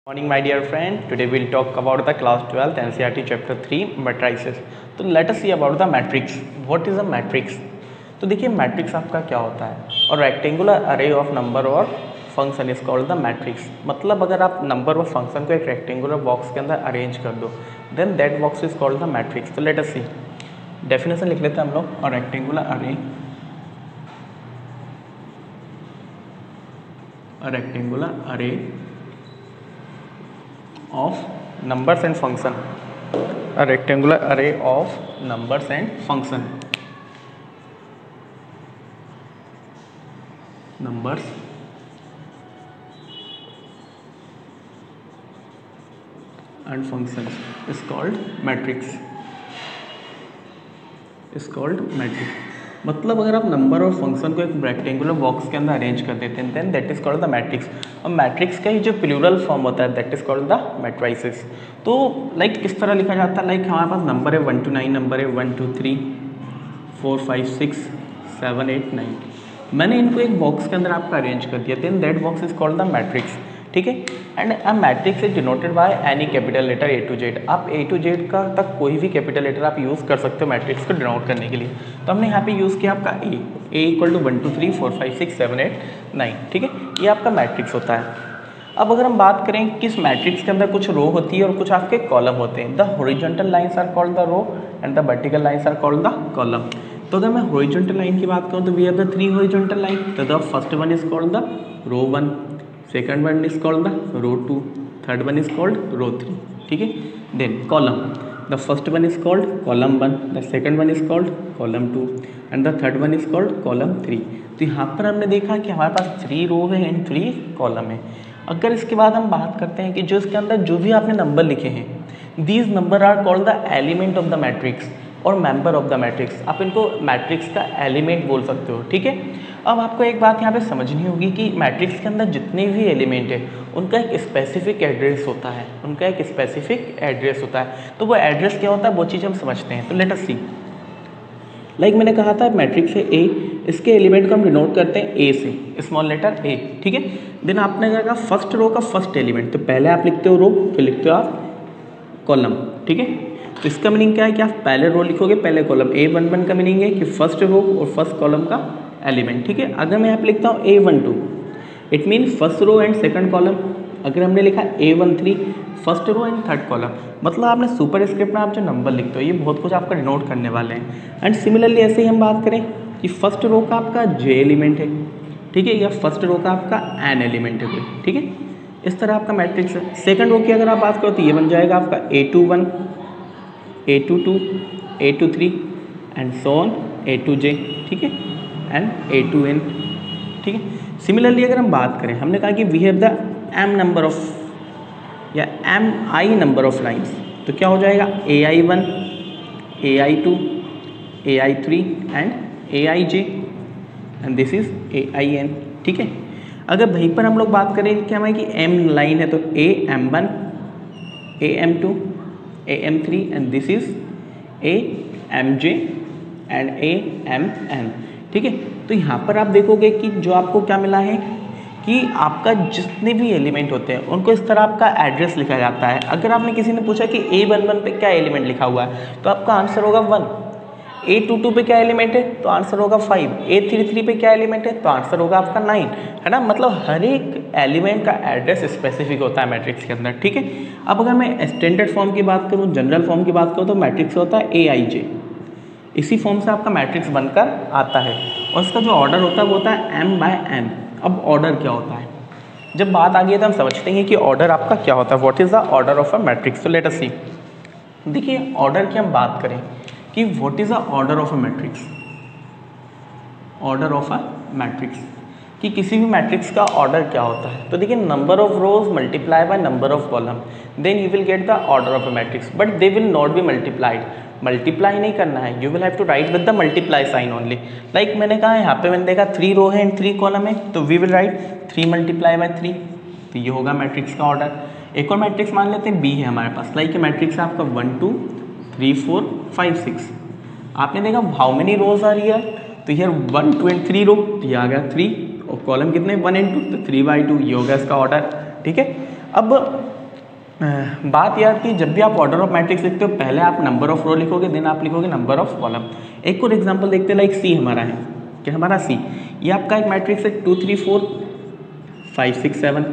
Morning my dear friend, today we'll talk about the class 12th NCERT chapter 3 matrices. तो let us see about the matrix. What is a matrix? तो देखिए matrix आपका क्या होता है और rectangular अरे ऑफ नंबर और function is called the matrix. मतलब अगर आप नंबर और फंक्शन को एक रेक्टेंगुलर बॉक्स के अंदर अरेंज कर दो then that box is called the matrix. तो लेट अस सी डेफिनेशन लिख लेते हैं हम लोग। और रेक्टेंगुलर अरे of numbers and function, a rectangular array of numbers and function, numbers and functions is called matrix, मतलब अगर आप नंबर और फंक्शन को एक रेक्टेंगुलर बॉक्स के अंदर अरेंज कर देते हैं then that is called the matrix. और मैट्रिक्स का ही जो प्लूरल फॉर्म होता है that is called the matrices. तो लाइक किस तरह लिखा जाता है, लाइक हमारे पास नंबर है 1 to 9, नंबर है 1 2 3 4 5 6 7 8 9। मैंने इनको एक बॉक्स के अंदर आपका अरेंज कर दिया then that box is called the matrix. ठीक है, and a matrix is denoted by any capital letter A to Z। आप A to Z का तक कोई भी कैपिटल लेटर आप यूज़ कर सकते हो मैट्रिक्स को डिनोट करने के लिए। तो हमने यहाँ पे यूज़ किया आपका A इक्वल टू 1 2 3 4 5 6 7 8 9। ठीक है, ये आपका मैट्रिक्स होता है। अब अगर हम बात करें किस मैट्रिक्स के अंदर कुछ रो होती है और कुछ आपके कॉलम होते हैं। The horizontal lines are called the row and the vertical lines are called the column. तो अगर मैं हॉरिजॉन्टल लाइन की बात करूँ तो we have the 3 horizontal line. तो the first one is called the row 1, second one is called the row 2, third one is called row 3। ठीक है, then column, the first one is called column 1, the second one is called column 2 and the third one is called column 3। तो यहाँ पर हमने देखा कि हमारे पास 3 रो है एंड 3 कॉलम है। अगर इसके बाद हम बात करते हैं कि जो इसके अंदर जो भी आपने नंबर लिखे हैं these numbers are called the element of the matrix और मेंबर ऑफ द मैट्रिक्स। आप इनको मैट्रिक्स का एलिमेंट बोल सकते हो। ठीक है, अब आपको एक बात यहाँ पे समझनी होगी कि मैट्रिक्स के अंदर जितने भी एलिमेंट है उनका एक स्पेसिफिक एड्रेस होता है, तो वो एड्रेस क्या होता है वो चीज़ हम समझते हैं। तो लेट अस सी, लाइक मैंने कहा था मैट्रिक्स है A, इसके एलिमेंट को हम डिनोट करते हैं A से, स्मॉल लेटर A। ठीक है, देन आपने क्या कहा फर्स्ट रो का फर्स्ट एलिमेंट, तो पहले आप लिखते हो रो फिर लिखते हो आप कॉलम। ठीक है, तो इसका मीनिंग क्या है कि आप पहले रो लिखोगे पहले कॉलम। A11 का मीनिंग है कि फर्स्ट रो और फर्स्ट कॉलम का एलिमेंट। ठीक है, अगर मैं यहाँ पे लिखता हूँ A12 it mean first row and second column. अगर हमने लिखा A13 first row and third column, मतलब आपने सुपर स्क्रिप्ट में आप जो नंबर लिखते हो ये बहुत कुछ आपका डिनोट करने वाले हैं। एंड सिमिलरली ऐसे ही हम बात करें कि फर्स्ट रो का आपका J एलिमेंट है, ठीक है, या फर्स्ट रो का आपका N एलिमेंट है कोई। ठीक है, इस तरह आपका मैट्रिक्स है। सेकंड रो की अगर आप बात करो तो ये बन जाएगा आपका A21 A22 A23 and so on A2J। ठीक है, एंड A2N। ठीक है, सिमिलरली अगर हम बात करें हमने कहा कि we have the m number of या mi नंबर ऑफ लाइंस, तो क्या हो जाएगा AI1 AI2 AI3 and AIJ and this is AIN। ठीक है, अगर वहीं पर हम लोग बात करें क्या हमारी कि m लाइन है तो AM1 AM2 AM3 and this is AMJ and AMN। ठीक है, तो यहाँ पर आप देखोगे कि जो आपको क्या मिला है कि आपका जितने भी एलिमेंट होते हैं उनको इस तरह आपका एड्रेस लिखा जाता है। अगर आपने किसी ने पूछा कि A11 पे क्या एलिमेंट लिखा हुआ है तो आपका आंसर होगा 1। A22 पे क्या एलिमेंट है तो आंसर होगा 5। A33 पे क्या एलिमेंट है तो आंसर होगा आपका 9, है ना। मतलब हर एक एलिमेंट का एड्रेस स्पेसिफिक होता है मैट्रिक्स के अंदर। ठीक है, अब अगर मैं स्टैंडर्ड फॉर्म की बात करूँ, जनरल फॉर्म की बात करूँ तो मैट्रिक्स होता है AIJ। इसी फॉर्म से आपका मैट्रिक्स बनकर आता है और इसका जो ऑर्डर होता है वो होता है m/n। अब ऑर्डर क्या होता है, जब बात आ गई है तो हम समझते हैं कि ऑर्डर आपका क्या होता है। What is the order of a matrix. तो लेट अस सी, देखिए ऑर्डर की हम बात करें कि what is the order of a matrix. Order of a matrix कि किसी भी मैट्रिक्स का ऑर्डर क्या होता है। तो देखिए number of rows multiply by number of column then you will get the order of a matrix, but they will not be multiplied. Multiply नहीं करना है, you will have to write with the multiply sign only. Like मैंने कहा यहाँ पे मैंने देखा 3 रो है एंड 3 कॉलम है तो we will write 3 multiply by 3, तो ये होगा मैट्रिक्स का ऑर्डर। एक और मैट्रिक्स मान लेते हैं B है हमारे पास, लाइक ये मैट्रिक्स है आपका 1 2 3 4 5 6। आपने देखा how many rows are here, तो हियर 1 2 एंड 3 रो, तो ये आ गया 3 और कॉलम कितने 1 एंड 2 तो 3/2, ये हो गया इसका ऑर्डर। ठीक है, अब बात यह आती है जब भी आप ऑर्डर ऑफ मैट्रिक्स लिखते हो पहले आप नंबर ऑफ रो लिखोगे, देन आप लिखोगे नंबर ऑफ कॉलम। एक और एग्जांपल देखते हैं, लाइक सी हमारा है कि हमारा सी ये आपका एक मैट्रिक्स है 2 3 4 5 6 7।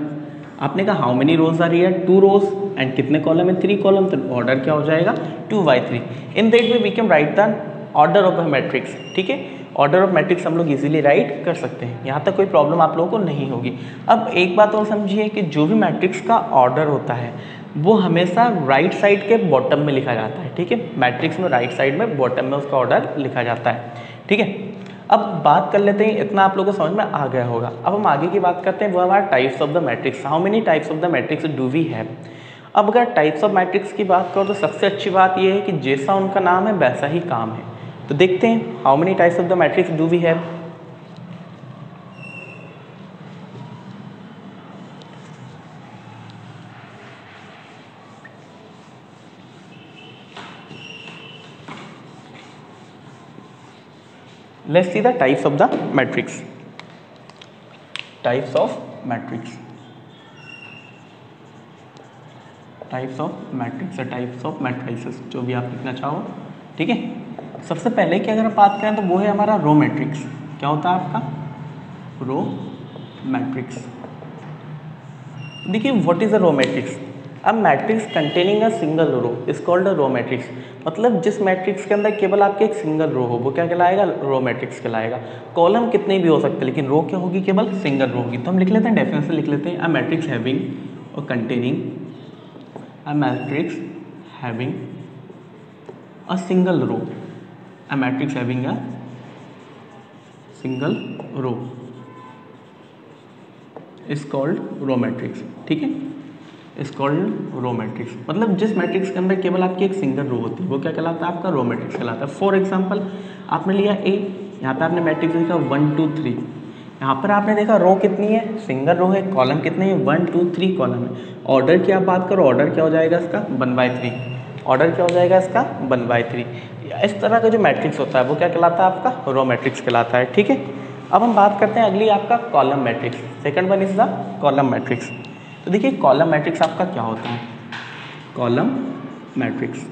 आपने कहा how many rows are here, 2 rows and कितने कॉलम है, 3 कॉलम, तो ऑर्डर क्या हो जाएगा 2/3। In that way we can write the order of a matrix. ठीक है, ऑर्डर ऑफ मैट्रिक्स हम लोग इजीली राइट कर सकते हैं, यहाँ तक कोई प्रॉब्लम आप लोगों को नहीं होगी। अब एक बात और समझिए कि जो भी मैट्रिक्स का ऑर्डर होता है वो हमेशा राइट साइड के बॉटम में लिखा जाता है। ठीक है, मैट्रिक्स में राइट साइड में बॉटम में उसका ऑर्डर लिखा जाता है। ठीक है, अब बात कर लेते हैं, इतना आप लोगों को समझ में आ गया होगा। अब हम आगे की बात करते हैं, वो हमारा types of the matrix. How many types of the matrix do we have. अब अगर टाइप्स ऑफ मैट्रिक्स की बात करो तो सबसे अच्छी बात यह है कि जैसा उनका नाम है वैसा ही काम है। तो देखते हैं how many types of the matrix do we have. Let's see the types of the matrix. Types of matrix. Types of matrix or types of matrices, जो भी आप लिखना चाहो। ठीक है, सबसे पहले कि अगर बात करें तो वो है हमारा रो मैट्रिक्स। क्या होता है आपका रो मैट्रिक्स। देखिए what is a row matrix. A matrix containing a single row is called a row matrix. मतलब जिस मैट्रिक्स के अंदर केवल आपके एक सिंगल रो हो वो क्या कहलाएगा, रो मैट्रिक्स कहलाएगा। कॉलम कितने भी हो सकते हैं लेकिन रो क्या होगी, केवल सिंगल रो होगी। तो हम लिख लेते हैं, डेफिनेशन लिख लेते हैं, अ मैट्रिक्स हैविंग और containing a matrix having a single row, a matrix having a single row is called row matrix. ठीक है, इज कॉल्ड रो मैट्रिक्स। मतलब जिस मैट्रिक्स के अंदर केवल आपकी एक सिंगल रो होती है वो क्या कहलाता है, आपका रो मैट्रिक्स कहलाता है। फॉर एग्जांपल आपने लिया ए, यहाँ पे आपने मैट्रिक्स लिखा 1 2 3। यहाँ पर आपने देखा रो कितनी है, सिंगल रो है, कॉलम कितने हैं 1 2 3 कॉलम है। ऑर्डर की आप बात करो, ऑर्डर क्या हो जाएगा इसका 1/3। ऑर्डर क्या हो जाएगा इसका 1/3। इस तरह का जो मैट्रिक्स होता है वो क्या कहलाता है, आपका रो मैट्रिक्स कहलाता है। ठीक है, अब हम बात करते हैं अगली आपका column matrix. Second one is the column matrix. तो देखिए कॉलम मैट्रिक्स आपका क्या होता है, कॉलम मैट्रिक्स।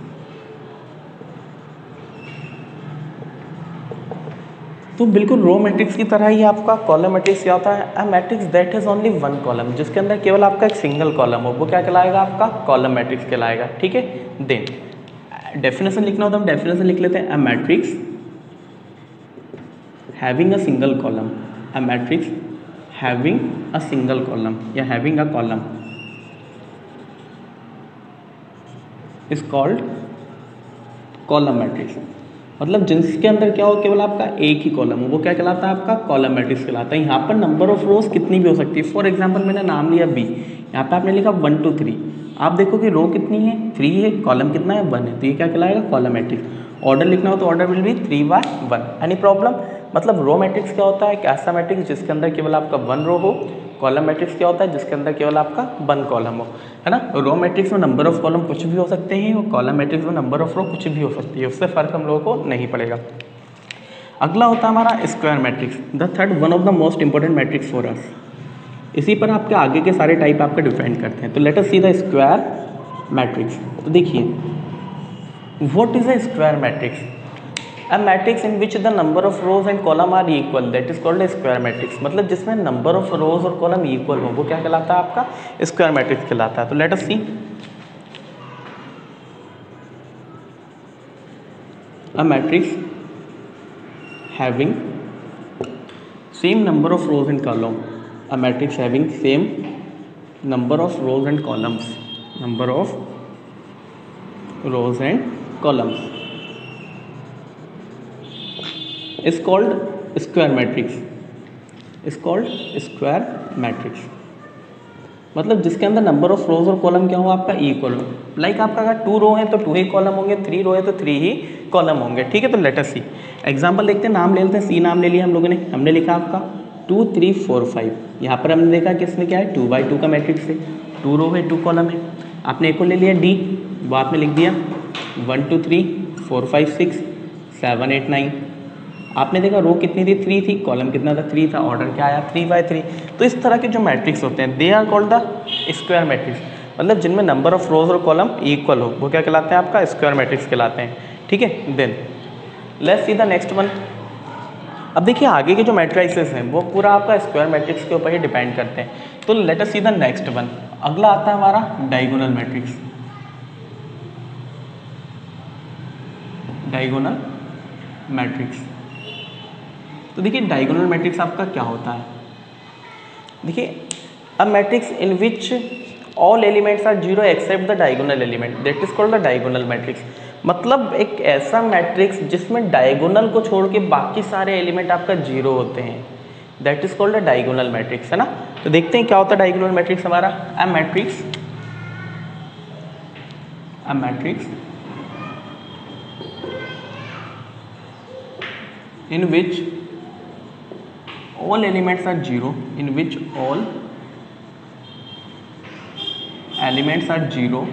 तो बिल्कुल रो मैट्रिक्स की तरह ही आपका कॉलम मैट्रिक्स क्या होता है, a matrix that has only one column, जिसके अंदर केवल आपका एक सिंगल कॉलम हो वो क्या कहलाएगा, आपका कॉलम मैट्रिक्स कहलाएगा। ठीक है, देन डेफिनेशन लिखना हो तो हम डेफिनेशन लिख लेते हैं, a matrix having a single column, a matrix having a single column या having a column is called column matrix. मतलब जिसके अंदर क्या हो, केवल आपका एक ही कॉलम हो वो क्या कहलाता है, आपका कॉलम मैट्रिक्स कहलाता है। यहाँ पर नंबर ऑफ रोज कितनी भी हो सकती है। फॉर एग्जांपल मैंने नाम लिया बी, यहाँ पे आपने लिखा 1 2 3। आप देखो कि रो कितनी है 3 है, कॉलम कितना है 1 है, तो ये क्या कहलाएगा कॉलम मैट्रिक्स। ऑर्डर लिखना हो तो order will be 3/1। Any problem. मतलब रो मैट्रिक्स क्या होता है, एक ऐसा मैट्रिक्स जिसके अंदर केवल आपका 1 रो हो। कॉलम मैट्रिक्स क्या होता है, जिसके अंदर केवल आपका 1 कॉलम हो, है ना। रो मैट्रिक्स में नंबर ऑफ कॉलम कुछ भी हो सकते हैं और कॉलम मैट्रिक्स में नंबर ऑफ रो कुछ भी हो सकती है, उससे फर्क हम लोगों को नहीं पड़ेगा। अगला होता है हमारा square matrix, the third one of the most important matrix for us. इसी पर आपके आगे के सारे टाइप आपका डिफाइन करते हैं। तो let us see the square matrix. तो देखिए what is a square matrix, a matrix in which the number of rows and column are equal, that is called square matrix. मतलब जिसमें नंबर ऑफ रोज और column equal हो वो क्या कहलाता है, आपका स्क्वायर मैट्रिक्स कहलाता है। तो let us see a matrix having same number of rows and column, a matrix having same number of rows and columns, number of rows and columns is called square matrix, is called square matrix। मतलब जिसके अंदर number of रोज और column क्या हो, आपका equal हो। Like आपका अगर 2 रो है तो 2 ही कॉलम होंगे, 3 रो है तो 3 ही कॉलम होंगे। ठीक है, तो लेट अस सी एग्जांपल देखते हैं। नाम ले लेते हैं, सी नाम ले लिया हम लोगों ने, हमने लिखा आपका 2 3 4 5। यहाँ पर हमने देखा कि इसमें क्या है 2/2 का मैट्रिक्स है, 2 रो है 2 कॉलम है। आपने एक और ले लिया डी, वो आपने लिख दिया 1 2 3 4 5 6 7 8 9। आपने देखा रो कितनी थी 3 थी, कॉलम कितना था 3 था, ऑर्डर क्या आया 3/3। तो इस तरह के जो मैट्रिक्स होते हैं they are called the square matrix. मतलब जिनमें नंबर ऑफ रोज और कॉलम इक्वल हो, वो क्या कहलाते हैं आपका स्क्वायर मैट्रिक्स कहलाते हैं। ठीक है, then let's see the next one. अब देखिए आगे के जो मैट्रिसेस हैं वो पूरा आपका स्क्वायर मैट्रिक्स के ऊपर ही डिपेंड करते हैं। तो let us see the next one. अगला आता है हमारा डायगोनल मैट्रिक्स। डायगोनल मैट्रिक्स, तो देखिए डायगोनल मैट्रिक्स आपका क्या होता है। देखिए a matrix in which all elements are zero except the diagonal element, that is called the diagonal matrix. मतलब एक ऐसा मैट्रिक्स जिसमें डायगोनल को छोड़ के बाकी सारे एलिमेंट आपका जीरो होते हैं, that is called the diagonal matrix, है ना। तो देखते हैं क्या होता है डायगोनल मैट्रिक्स हमारा। A matrix in which all elements are zero, in which all elements are zero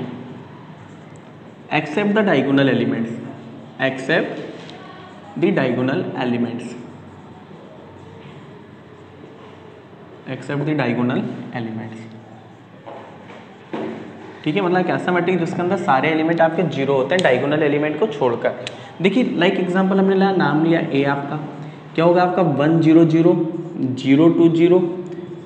except the diagonal elements, except the diagonal elements, except the diagonal elements। ठीक है, मतलब ऐसा मैट्रिक्स जिसके अंदर सारे एलिमेंट आपके जीरो होते हैं डायगोनल एलिमेंट को छोड़कर। देखिए लाइक एग्जांपल हमने लिया, नाम लिया ए, आपका क्या होगा आपका 1 0 0 0 2 0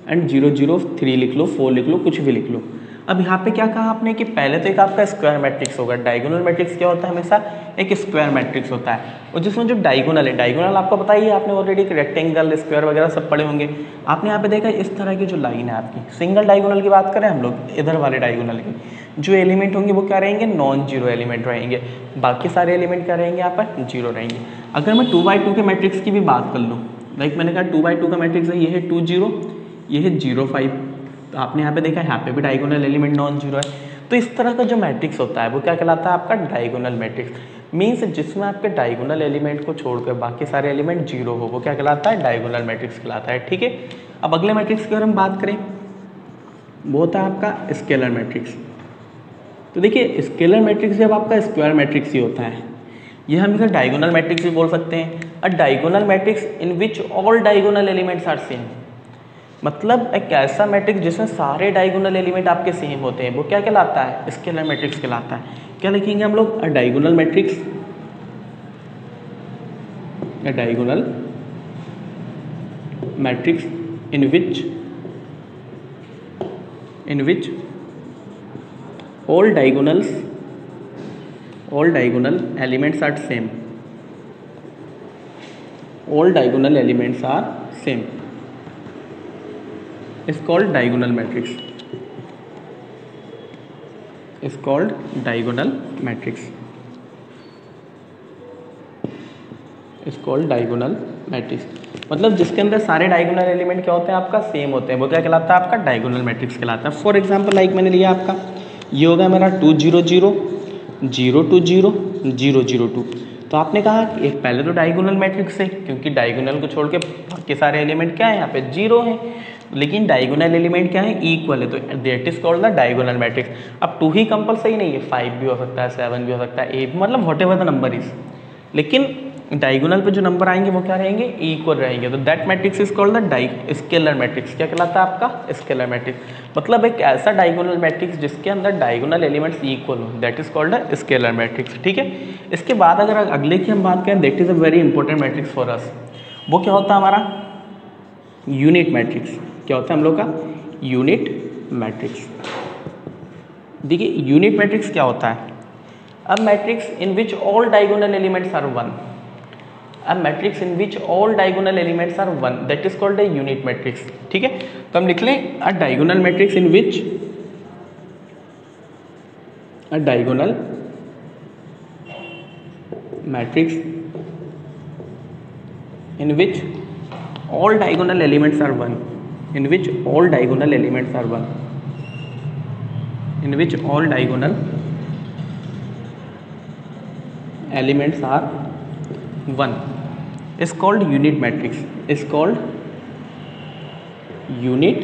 एंड 0 0 3 लिख लो, 4 लिख लो, कुछ भी लिख लो। अब यहाँ पे क्या कहा आपने कि पहले तो एक आपका स्क्वायर मैट्रिक्स होगा। डायगोनल मैट्रिक्स क्या होता है, हमेशा एक स्क्वायर मैट्रिक्स होता है, और जिसमें जो डायगोनल है, डायगोनल आपको पता ही है, आपने ऑलरेडी रेक्टेंगल स्क्वायर वगैरह सब पढ़े होंगे। आपने यहाँ पे देखा इस तरह की जो लाइन है आपकी, सिंगल डायगोनल की बात करें हम लोग, इधर वाले डायगोनल की जो एलिमेंट होंगे वो क्या रहेंगे, नॉन जीरो एलिमेंट रहेंगे, बाकी सारे एलिमेंट क्या रहेंगे यहाँ पर, जीरो रहेंगे। अगर मैं 2x2 के मैट्रिक्स की भी बात कर लूँ, लाइक मैंने कहा 2x2 का मैट्रिक्स है, ये है 2 0, ये है 0 5, तो आपने यहाँ पे देखा यहाँ पे भी डायगोनल एलिमेंट नॉन जीरो है। तो इस तरह का जो मैट्रिक्स होता है वो क्या कहलाता है आपका डायगोनल मैट्रिक्स। मीन्स जिसमें आपके डायगोनल एलिमेंट को छोड़कर बाकी सारे एलिमेंट जीरो हो, वो क्या कहलाता है, डायगोनल मैट्रिक्स कहलाता है। ठीक है, अब अगले मैट्रिक्स की अगर हम बात करें, वो होता है आपका स्केलर मैट्रिक्स। तो देखिए स्केलर मैट्रिक्स जब आपका स्क्वायर मैट्रिक्स ही होता है, ये हम इसे डायगोनल मैट्रिक्स भी बोल सकते हैं। A diagonal matrix in which all diagonal elements are same, मतलब एक ऐसा मैट्रिक्स जिसमें सारे डायगोनल एलिमेंट आपके सेम होते हैं, वो क्या कहलाता है, स्केलर मैट्रिक्स कहलाता है। क्या लिखेंगे हम लोग, अ diagonal matrix, a diagonal matrix in which all diagonal elements are same, all diagonal elements are same is called diagonal matrix, is called diagonal matrix, is called diagonal matrix. मतलब जिसके अंदर सारे डायगोनल एलिमेंट क्या होते हैं आपका, same होते हैं, वो क्या कहलाता है आपका, डायगोनल मैट्रिक्स कहलाता है। फॉर एग्जांपल लाइक मैंने लिया आपका, ये होगा मेरा 2 0 0 0 2 0 0 0 2। तो आपने कहा कि एक पहले तो डायगोनल मैट्रिक्स है, क्योंकि डायगोनल को छोड़ के बाकी सारे एलिमेंट क्या है यहाँ पे, जीरो है, लेकिन डायगोनल एलिमेंट क्या है, इक्वल है, तो that is called the diagonal matrix. अब 2 ही कंपलसरी नहीं है, 5 भी हो सकता है, 7 भी हो सकता है, 8, मतलब व्हाटएवर द नंबर इज, लेकिन डायगोनल पे जो नंबर आएंगे वो क्या रहेंगे, इक्वल रहेंगे। तो that matrix is called the scalar matrix. क्या कहलाता है आपका, स्केलर मैट्रिक्स। मतलब एक ऐसा डायगोनल मैट्रिक्स जिसके अंदर डायगोनल एलिमेंट्स इक्वल हो, that is called the scalar matrix. ठीक है, इसके बाद अगर अगले की हम बात करें, that is a very important matrix for us. वो क्या होता है हमारा, यूनिट मैट्रिक्स। क्या होता है हम लोग का, यूनिट मैट्रिक्स। देखिए यूनिट मैट्रिक्स क्या होता है, a matrix in which all diagonal elements are 1, a matrix in which all diagonal elements are 1, that is called a unit matrix। ठीक है, तो हम लिख लें a diagonal matrix in which a diagonal matrix in which all diagonal elements are 1, in which all diagonal elements are 1, in which all diagonal elements are 1 is called unit matrix, is called unit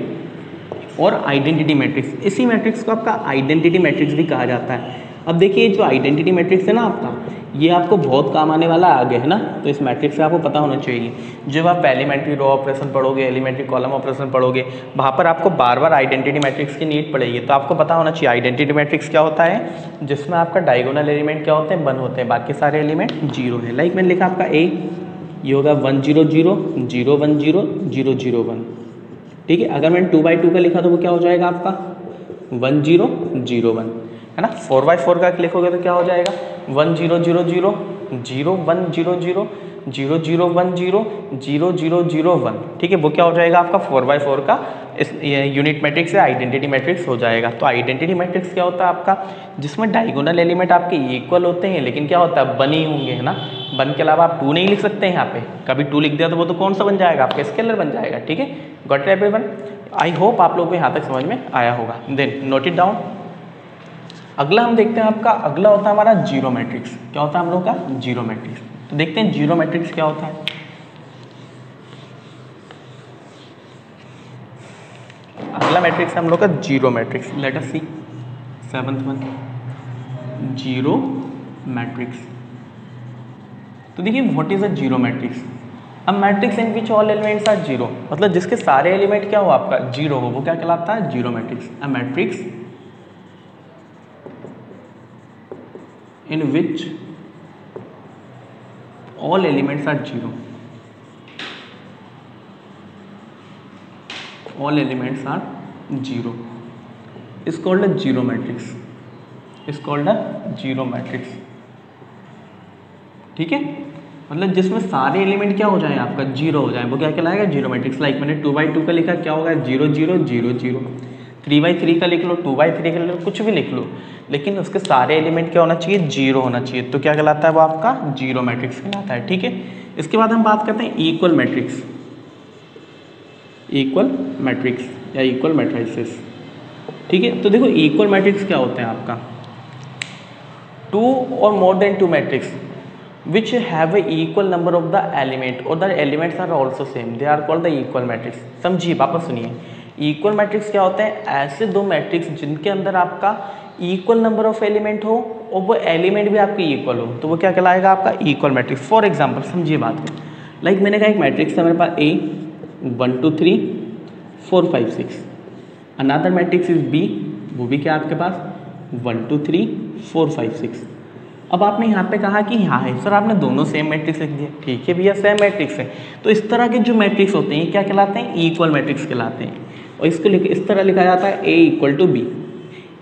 और identity matrix. इसी matrix को आपका identity matrix भी कहा जाता है। अब देखिए जो आइडेंटिटी मैट्रिक्स है ना आपका, ये आपको बहुत काम आने वाला आगे है ना, तो इस मैट्रिक्स से आपको पता होना चाहिए। जब आप एलिमेंट्री रो ऑपरेशन पढ़ोगे, एलिमेंट्री कॉलम ऑपरेशन पढ़ोगे, वहाँ पर आपको बार बार आइडेंटिटी मैट्रिक्स की नीड पड़ेगी। तो आपको पता होना चाहिए आइडेंटिटी मैट्रिक्स क्या होता है, जिसमें आपका डायगोनल एलिमेंट क्या होते हैं, 1 होते हैं, बाकी सारे एलिमेंट 0 है। लाइक मैंने लिखा आपका ए, ये होगा 1 0 0 0 1 0 0 0 1, ठीक है। अगर मैंने 2 बाई 2 का लिखा तो वो क्या हो जाएगा आपका 1 0 0 1, है ना। 4 बाई 4 का लिखोगे तो क्या हो जाएगा 1 0 0 0 0 1 0 0 0 0 1 0 0 0 0 1, ठीक है। वो क्या हो जाएगा आपका 4 बाई 4 का इस यूनिट मैट्रिक्स से आइडेंटिटी मैट्रिक्स हो जाएगा। तो आइडेंटिटी मैट्रिक्स क्या होता है आपका, जिसमें डायगोनल एलिमेंट आपके इक्वल होते हैं, लेकिन क्या होता है 1 ही होंगे, है ना। 1 के अलावा आप 2 नहीं लिख सकते हैं यहाँ पे, कभी 2 लिख दिया तो वो तो कौन सा बन जाएगा आपका स्केलर बन जाएगा, ठीक है। Got it everyone? I hope आप लोगों को यहाँ तक समझ में आया होगा। Then note it down. अगला हम देखते हैं आपका, अगला होता है हमारा जीरो मैट्रिक्स। क्या होता है हम लोग का जीरो मैट्रिक्स। तो देखते हैं जीरो मैट्रिक्स क्या होता है। अगला मैट्रिक्स है हम लोग का zero matrix. Let us see 7th one, zero matrix. तो देखिए what is a zero matrix. अब matrix in which all elements are zero, मतलब जिसके सारे एलिमेंट क्या हो आपका जीरो हो, वो क्या कहलाता है zero matrix. A matrix in which all elements are zero, all elements are zero is called a zero matrix, is called a zero matrix, ठीक है। मतलब जिसमें सारे एलिमेंट क्या हो जाए आपका जीरो हो जाए, वो क्या कहलाएगा जीरो मैट्रिक्स। लाइक मैंने 2 बाई 2 का लिखा, क्या होगा 0 0 0 0। 3 बाई 3 का लिख लो, 2 बाई 3 का लिख लो, कुछ भी लिख लो, लेकिन उसके सारे एलिमेंट क्या होना चाहिए जीरो होना चाहिए। तो क्या कहलाता है वो आपका जीरो मैट्रिक्स कहलाता है, ठीक है। इसके बाद हम बात करते हैं इक्वल मैट्रिक्स, इक्वल मैट्रिक्स या इक्वल मैट्रिसेस, ठीक है। तो देखो इक्वल मैट्रिक्स क्या होते हैं आपका, 2 or more than 2 matrix which have a equal number of the element or the elements are also same, they are called the equal matrix। समझिए वापस सुनिए, इक्वल मैट्रिक्स क्या होते हैं, ऐसे दो मैट्रिक्स जिनके अंदर आपका इक्वल नंबर ऑफ एलिमेंट हो और वो एलिमेंट भी आपके इक्वल हो, तो वो क्या कहलाएगा आपका इक्वल मैट्रिक्स। फॉर एग्जांपल समझिए बात को, लाइक मैंने कहा एक मैट्रिक्स था मेरे पास A 1 2 3 4 5 6, another matrix is B, वो भी क्या आपके पास 1 2 3 4 5 6। अब आपने यहाँ पे कहा कि हाँ है सर, आपने दोनों सेम मैट्रिक्स लिख दिया, ठीक है भैया सेम मैट्रिक्स है। तो इस तरह के जो मैट्रिक्स होते हैं क्या कहलाते हैं, इक्वल मैट्रिक्स कहलाते हैं। और इसको इस तरह लिखा जाता है A equal to B.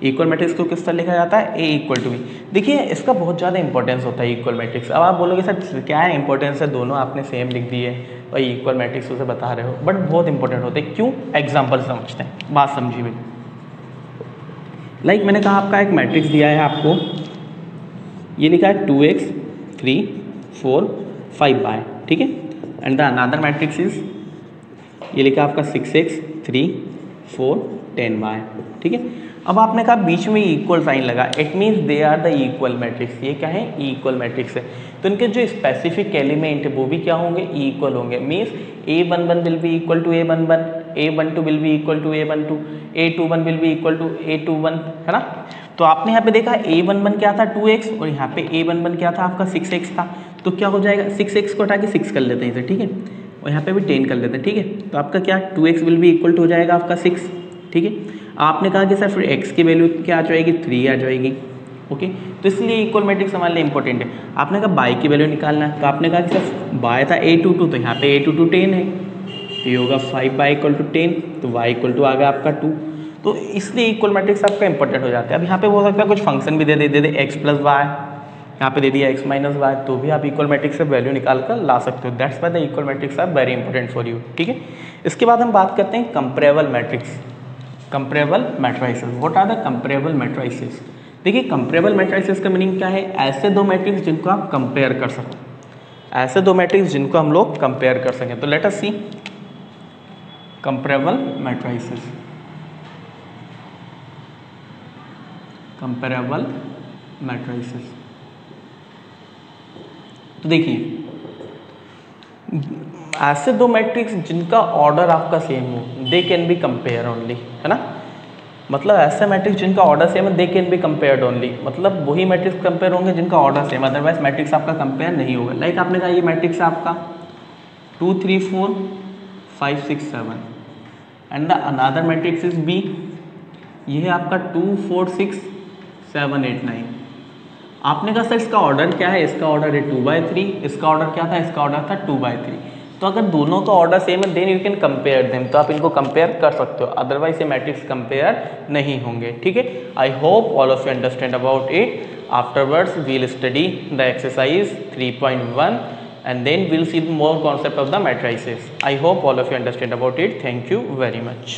Equal matrix को किस तरह लिखा जाता है, A इक्वल टू बी। देखिए इसका बहुत ज़्यादा इंपॉर्टेंस होता है इक्वल मैट्रिक्स। अब आप बोलोगे सर क्या है इंपॉर्टेंस है, दोनों आपने सेम लिख दिए और इक्वल मैट्रिक्स उसे बता रहे हो, बट बहुत इंपॉर्टेंट होते हैं। क्यों, एग्जाम्पल समझते हैं, बात समझिए भाई। लाइक मैंने कहा आपका एक मैट्रिक्स दिया है आपको, ये लिखा है 2x 3 4 5 y, ठीक है। And the another matrix is, ये लिखा आपका 6x 3 4 10 y, ठीक है। अब आपने कहा बीच में इक्वल साइन लगा, it means they are the equal matrix. ये क्या है, इक्वल मैट्रिक्स है। तो इनके जो स्पेसिफिक एलिमेंट है वो भी क्या होंगे, इक्वल होंगे। Means A11 will be equal to A11, A12 will be equal to A12, A21 will be equal to A21, है ना। तो आपने यहाँ पे देखा A11 क्या था 2x और यहाँ पे A11 क्या था आपका 6x था। तो क्या हो जाएगा, 6x को हटा के 6 कर लेते हैं इसे, ठीक है। और यहाँ पे भी 10 कर लेते हैं, ठीक है। तो आपका क्या 2x will be equal to हो जाएगा आपका 6, ठीक है। आपने कहा कि सर फिर x की वैल्यू क्या आ जाएगी, 3 आ जाएगी, ओके। तो इसलिए इक्वल मैट्रिक्स हमारे लिए इंपॉर्टेंट है। आपने कहा y की वैल्यू निकालना है, तो आपने कहा कि सर y था A22, तो यहाँ पे A22 10 है, तो ये होगा 5y इक्वल टू 10, तो y इक्वल टू आ गया आपका 2। तो इसलिए इक्वल मैट्रिक्स आपका इंपॉर्टेंट हो जाता है। अब यहाँ पे हो सकता है कुछ फंक्शन भी दे दे x प्लस वाई, यहाँ पे दे दिया x माइनस वाई, तो भी आप इक्वल मैट्रिक्स से वैल्यू निकाल कर ला सकते हो। That's why the equal matrix are very important for you, ठीक है। इसके बाद हम बात करते हैं comparable matrix, comparable matrices. What are the comparable matrices. देखिए कंपेरेबल मैट्रिसेस का मीनिंग क्या है, ऐसे दो मैट्रिक्स जिनको आप कंपेयर कर सको, ऐसे दो मैट्रिक्स जिनको हम लोग कंपेयर कर सकें। तो लेट अस सी कंपेरेबल मैट्रिसेस, कंपेरेबल मैट्रिसेस। तो देखिए ऐसे दो मैट्रिक्स जिनका ऑर्डर आपका सेम हो, they can be compare only, है ना। मतलब ऐसे मैट्रिक्स जिनका ऑर्डर सेम है they can be compared only, मतलब वही मैट्रिक्स कंपेयर होंगे जिनका ऑर्डर सेम, अदरवाइज मैट्रिक्स आपका कंपेयर नहीं होगा। लाइक आपने कहा ये मैट्रिक्स है आपका 2 3 4 5 6 7 and the another matrix is B, ये है आपका 2 4 6 7 8 9। आपने कहा सर इसका ऑर्डर क्या है, इसका ऑर्डर है 2/3, इसका ऑर्डर क्या था, इसका ऑर्डर था 2/3। तो अगर दोनों का ऑर्डर सेम है then you can compare them, तो आप इनको कंपेयर कर सकते हो, अदरवाइज ये मैट्रिक्स कंपेयर नहीं होंगे। ठीक है, I hope all of you understand about it. Afterwards we'll study the exercise 3.1 and then we'll see more concept of the matrices. I hope all of you understand about it. Thank you very much.